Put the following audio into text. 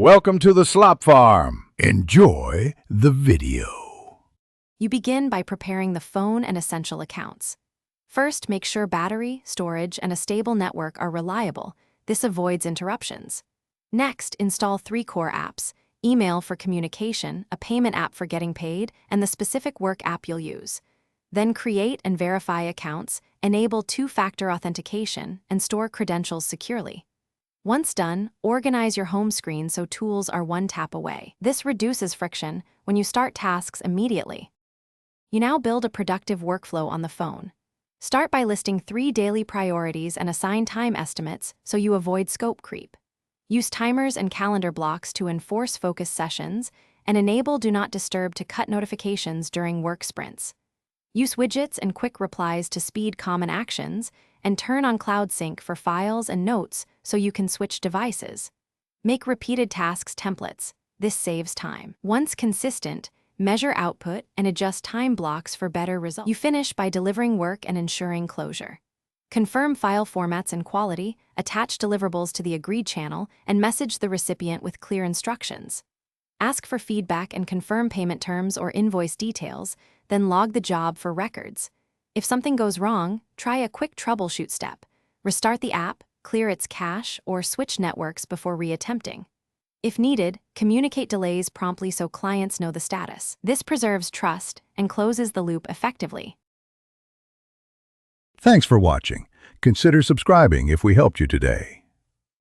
Welcome to the Slop Farm. Enjoy the video. You begin by preparing the phone and essential accounts. First, make sure battery, storage, and a stable network are reliable. This avoids interruptions. Next, install 3 core apps: email for communication, a payment app for getting paid, and the specific work app you'll use. Then create and verify accounts, enable 2-factor authentication, and store credentials securely. Once done, organize your home screen so tools are one tap away. This reduces friction when you start tasks immediately. You now build a productive workflow on the phone. Start by listing 3 daily priorities and assign time estimates so you avoid scope creep. Use timers and calendar blocks to enforce focus sessions, and enable Do Not Disturb to cut notifications during work sprints. Use widgets and quick replies to speed common actions, and turn on Cloud Sync for files and notes so you can switch devices. Make repeated tasks templates. This saves time. Once consistent, measure output and adjust time blocks for better results. You finish by delivering work and ensuring closure. Confirm file formats and quality, attach deliverables to the agreed channel, and message the recipient with clear instructions. Ask for feedback and confirm payment terms or invoice details, then log the job for records. If something goes wrong, try a quick troubleshoot step. Restart the app, clear its cache, or switch networks before reattempting. If needed, communicate delays promptly so clients know the status. This preserves trust and closes the loop effectively. Thanks for watching. Consider subscribing if we helped you today.